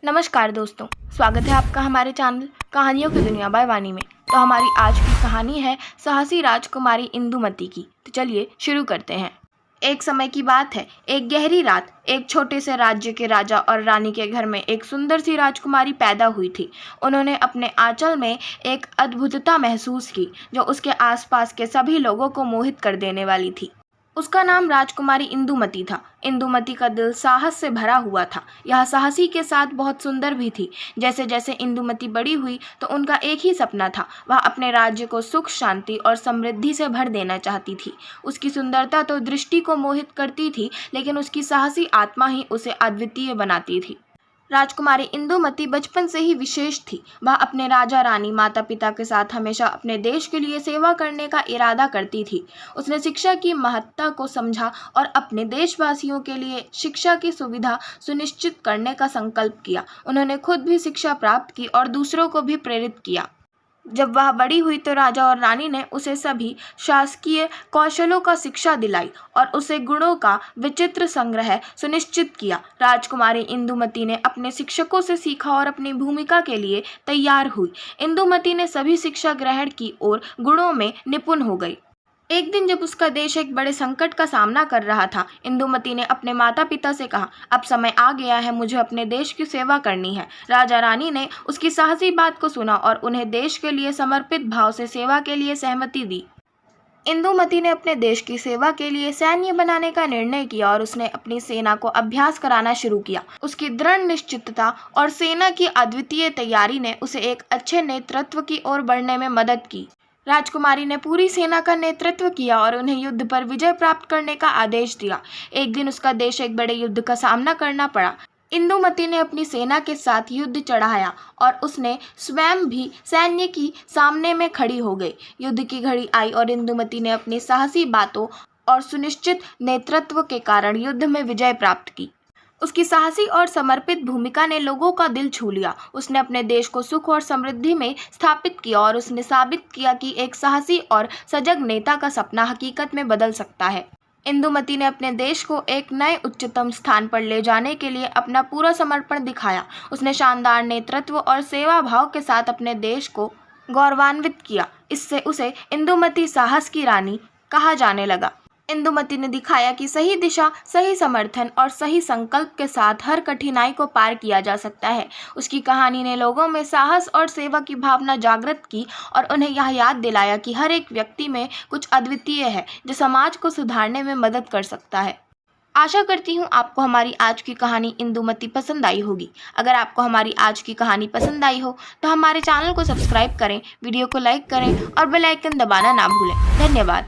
नमस्कार दोस्तों, स्वागत है आपका हमारे चैनल कहानियों की दुनिया बाय वाणी में। तो हमारी आज की कहानी है साहसी राजकुमारी इंदुमती की। तो चलिए शुरू करते हैं। एक समय की बात है, एक गहरी रात एक छोटे से राज्य के राजा और रानी के घर में एक सुंदर सी राजकुमारी पैदा हुई थी। उन्होंने अपने आंचल में एक अद्भुतता महसूस की जो उसके आसपास के सभी लोगों को मोहित कर देने वाली थी। उसका नाम राजकुमारी इंदुमती था। इंदुमती का दिल साहस से भरा हुआ था। यह साहसी के साथ बहुत सुंदर भी थी। जैसे जैसे इंदुमती बड़ी हुई तो उनका एक ही सपना था, वह अपने राज्य को सुख, शांति और समृद्धि से भर देना चाहती थी। उसकी सुंदरता तो दृष्टि को मोहित करती थी, लेकिन उसकी साहसी आत्मा ही उसे अद्वितीय बनाती थी। राजकुमारी इंदुमती बचपन से ही विशेष थी। वह अपने राजा, रानी, माता पिता के साथ हमेशा अपने देश के लिए सेवा करने का इरादा करती थी। उसने शिक्षा की महत्ता को समझा और अपने देशवासियों के लिए शिक्षा की सुविधा सुनिश्चित करने का संकल्प किया। उन्होंने खुद भी शिक्षा प्राप्त की और दूसरों को भी प्रेरित किया। जब वह बड़ी हुई तो राजा और रानी ने उसे सभी शासकीय कौशलों का शिक्षा दिलाई और उसे गुणों का विचित्र संग्रह सुनिश्चित किया। राजकुमारी इंदुमती ने अपने शिक्षकों से सीखा और अपनी भूमिका के लिए तैयार हुई। इंदुमती ने सभी शिक्षा ग्रहण की और गुणों में निपुण हो गई। एक दिन जब उसका देश एक बड़े संकट का सामना कर रहा था, इंदुमती ने अपने माता पिता से कहा, अब समय आ गया है, मुझे अपने देश की सेवा करनी है। राजा रानी ने उसकी साहसी बात को सुना और उन्हें देश के लिए समर्पित भाव से सेवा के लिए सहमति दी। इंदुमती ने अपने देश की सेवा के लिए सैन्य बनाने का निर्णय किया और उसने अपनी सेना को अभ्यास कराना शुरू किया। उसकी दृढ़ निश्चितता और सेना की अद्वितीय तैयारी ने उसे एक अच्छे नेतृत्व की ओर बढ़ने में मदद की। राजकुमारी ने पूरी सेना का नेतृत्व किया और उन्हें युद्ध पर विजय प्राप्त करने का आदेश दिया। एक दिन उसका देश एक बड़े युद्ध का सामना करना पड़ा। इंदुमती ने अपनी सेना के साथ युद्ध चढ़ाया और उसने स्वयं भी सैन्य की सामने में खड़ी हो गई। युद्ध की घड़ी आई और इंदुमती ने अपनी साहसी बातों और सुनिश्चित नेतृत्व के कारण युद्ध में विजय प्राप्त की। उसकी साहसी और समर्पित भूमिका ने लोगों का दिल छू लिया। उसने अपने देश को सुख और समृद्धि में स्थापित किया और उसने साबित किया कि एक साहसी और सजग नेता का सपना हकीकत में बदल सकता है। इंदुमती ने अपने देश को एक नए उच्चतम स्थान पर ले जाने के लिए अपना पूरा समर्पण दिखाया। उसने शानदार नेतृत्व और सेवा भाव के साथ अपने देश को गौरवान्वित किया। इससे उसे इंदुमती साहस की रानी कहा जाने लगा। इंदुमती ने दिखाया कि सही दिशा, सही समर्थन और सही संकल्प के साथ हर कठिनाई को पार किया जा सकता है। उसकी कहानी ने लोगों में साहस और सेवा की भावना जागृत की और उन्हें यह याद दिलाया कि हर एक व्यक्ति में कुछ अद्वितीय है जो समाज को सुधारने में मदद कर सकता है। आशा करती हूँ आपको हमारी आज की कहानी इंदुमती पसंद आई होगी। अगर आपको हमारी आज की कहानी पसंद आई हो तो हमारे चैनल को सब्सक्राइब करें, वीडियो को लाइक करें और बेल आइकन दबाना ना भूलें। धन्यवाद।